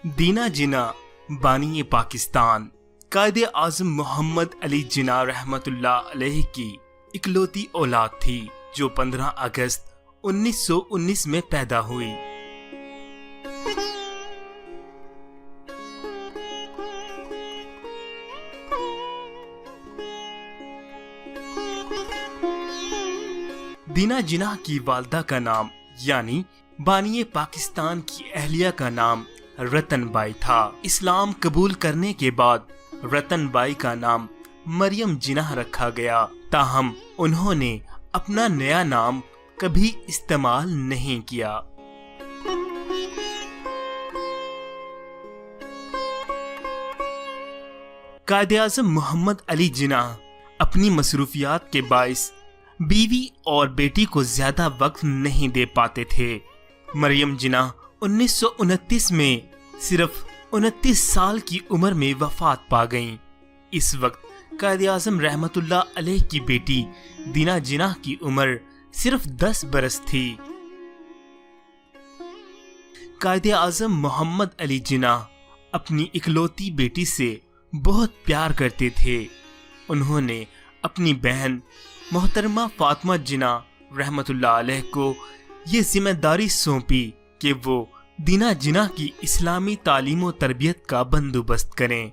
दीना जिन्ना बानी पाकिस्तान कायदे आज़म मोहम्मद अली जिन्ना रहमतुल्लाह अलैह की इकलौती औलाद थी जो 15 अगस्त 1919 में पैदा हुई। दीना जिन्ना की वालदा का नाम यानी बानी पाकिस्तान की अहलिया का नाम रतन बाई था। इस्लाम कबूल करने के बाद रतन बाई का नाम मरियम जिन्ना रखा गया। ताहम उन्होंने अपना नया नाम कभी इस्तेमाल नहीं किया। कायदे-आज़म मोहम्मद अली जिन्ना अपनी मसरूफियात के बाइस बीवी और बेटी को ज्यादा वक्त नहीं दे पाते थे। मरियम जिन्ना 1929 में सिर्फ 29 साल की उम्र में वफात पा गईं। इस वक्त कायदे-आज़म रहमतुल्लाह अलैह की बेटी दीना जिन्ना की उम्र सिर्फ 10 बरस थी। कायदे-आज़म मोहम्मद अली जिन्ना अपनी इकलौती बेटी से बहुत प्यार करते थे। उन्होंने अपनी बहन मोहतरमा फातिमा जिन्ना रहमतुल्लाह अलैह को ये जिम्मेदारी सौंपी कि वो दीना जिन्ना की इस्लामी तालीम और तरबियत का बंदोबस्त करें।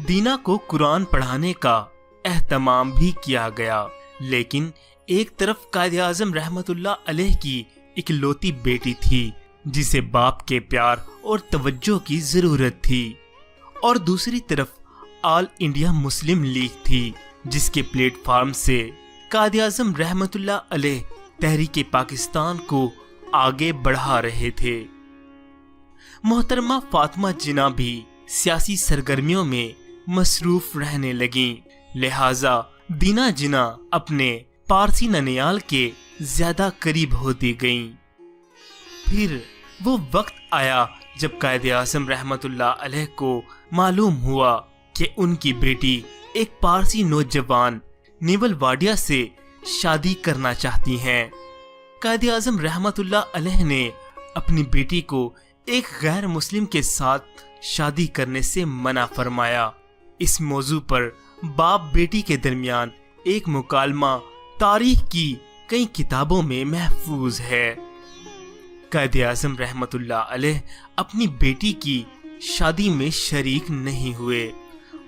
दीना को कुरान पढ़ाने का एहतमाम भी किया गया, लेकिन एक तरफ कायदे-आज़म रहमतुल्लाह अलैह की इकलौती बेटी थी जिसे बाप के प्यार और तवज्जो की जरूरत थी, और दूसरी तरफ ऑल इंडिया मुस्लिम लीग थी जिसके प्लेटफार्म से कायदे-आज़म रहमतुल्लाह अलैह तहरीक पाकिस्तान को आगे बढ़ा रहे थे। मोहतरमा फातिमा जिन्ना भी सियासी सरगर्मियों में मसरूफ रहने लगीं, लिहाजा दीना जिन्ना अपने पारसी ननियाल के ज्यादा करीब होती गईं। फिर वो वक्त आया जब कायदे-आज़म रहमतुल्लाह अलैह को मालूम हुआ कि उनकी बेटी एक पारसी नौजवान नेवल वाडिया से शादी करना चाहती हैं। कायदे-आज़म रहमतुल्लाह अलैह ने अपनी बेटी को एक गैर मुस्लिम के साथ शादी करने से मना फरमाया। इस मौजू पर बाप बेटी के दरमियान एक मुकालमा तारीख की कई किताबों में महफूज है। कायदे-आज़म रहमतुल्लाह अलैह अपनी बेटी की शादी में शरीक नहीं हुए।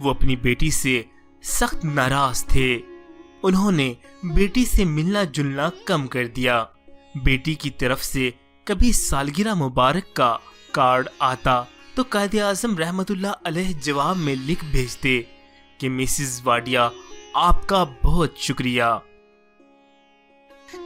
वो अपनी बेटी से सख्त नाराज थे। उन्होंने बेटी से मिलना जुलना कम कर दिया। बेटी की तरफ से कभी सालगिरह मुबारक का कार्ड आता तो कायदे-आज़म रहमतुल्लाह अलैह जवाब में लिख भेजते कि मिसेस वाडिया आपका बहुत शुक्रिया।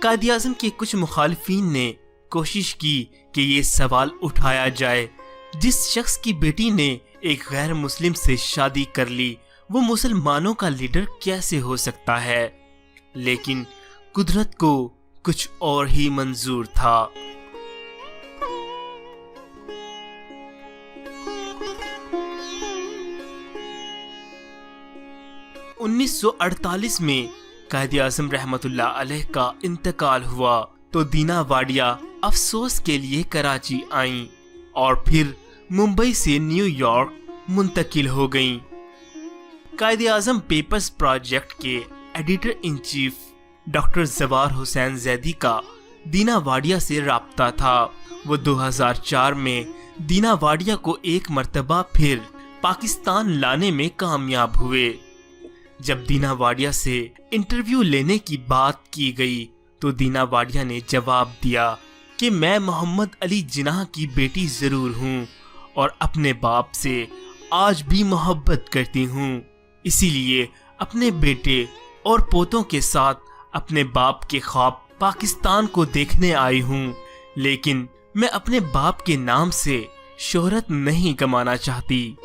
कायदे-आज़म के कुछ मुखालिफिन ने कोशिश की कि ये सवाल उठाया जाए, जिस शख्स की बेटी ने एक गैर मुस्लिम से शादी कर ली वो मुसलमानों का लीडर कैसे हो सकता है, लेकिन कुदरत को कुछ और ही मंजूर था। उन्नीस 1948 में कायदे-आज़म रहमतुल्लाह अलैह का इंतकाल हुआ तो दीना वाडिया अफसोस के लिए कराची आईं और फिर मुंबई से न्यूयॉर्क मुंतकिल हो गईं। कायदे-आज़म पेपर्स प्रोजेक्ट के editor in chief doctor Zawar Hussain Zaidi का दीना वाडिया से राब्ता था। वो 2004 में दीना वाडिया को एक मर्तबा फिर पाकिस्तान लाने में कामयाब हुए। जब दीना वाडिया से इंटरव्यू लेने की बात की गई तो दीना वाडिया ने जवाब दिया कि मैं मोहम्मद अली जिन्ना की बेटी जरूर हूँ और अपने बाप से आज भी मोहब्बत करती हूँ, इसीलिए अपने बेटे और पोतों के साथ अपने बाप के ख्वाब पाकिस्तान को देखने आई हूँ, लेकिन मैं अपने बाप के नाम से शोहरत नहीं कमाना चाहती।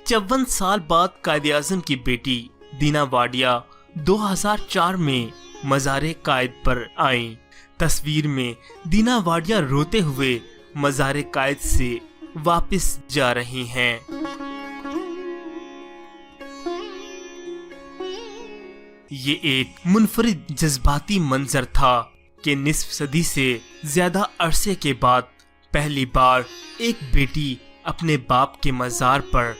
54 साल बाद कायदे-आज़म की बेटी दीना वाडिया 2004 में मज़ारे कायद पर आईं। तस्वीर में दीना वाडिया रोते हुए मज़ारे कायद से वापस जा रही हैं। ये एक मुनफरिद जज्बाती मंजर था کہ نصف صدی سے زیادہ عرصے کے بعد پہلی بار ایک بیٹی اپنے باپ کے مزار پر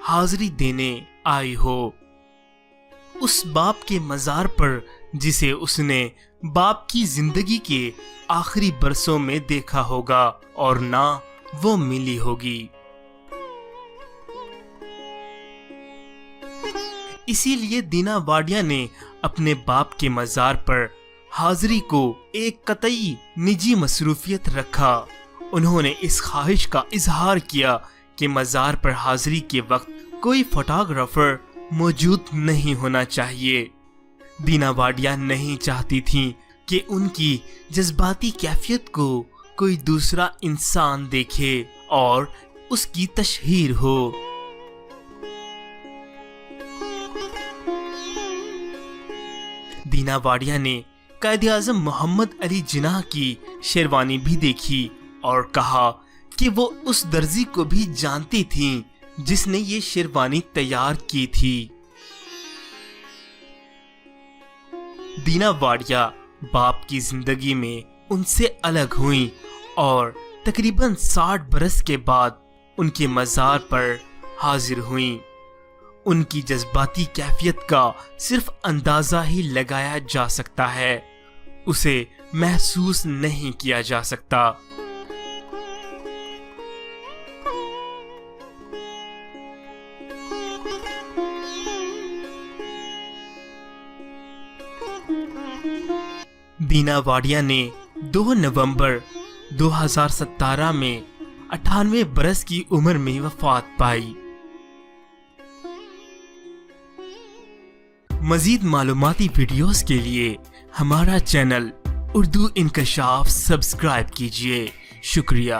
حاضری دینے آئی ہو۔ اس باپ کے مزار پر جسے اس نے باپ کی زندگی کے آخری برسوں میں دیکھا ہوگا اور نہ وہ ملی ہوگی۔ اسی لیے دینا واڈیا نے اپنے باپ کے مزار پر حاضری کو ایک قطعی نجی مصروفیت رکھا۔ انہوں نے اس خواہش کا اظہار کیا کہ مزار پر حاضری کے وقت کوئی فوٹوگرافر موجود نہیں ہونا چاہیے۔ دینا واڈیا نہیں چاہتی تھیں کہ ان کی جذباتی کیفیت کو کوئی دوسرا انسان دیکھے اور اس کی تشہیر ہو۔ دینا واڈیا نے قائد اعظم محمد علی جناح کی شیروانی بھی دیکھی اور کہا کہ وہ اس درزی کو بھی جانتی تھیں جس نے یہ شیروانی تیار کی تھی۔ دینا واڈیا باپ کی زندگی میں ان سے الگ ہوئیں اور تقریباً 60 برس کے بعد ان کے مزار پر حاضر ہوئیں۔ ان کی جذباتی کیفیت کا صرف اندازہ ہی لگایا جا سکتا ہے، اسے محسوس نہیں کیا جا سکتا۔ دینا واڈیا نے 2 نومبر 2017 میں 98 برس کی عمر میں وفات پائی۔ مزید معلوماتی ویڈیوز کے لیے ہمارا چینل اردو انکشاف سبسکرائب کیجیے۔ شکریہ۔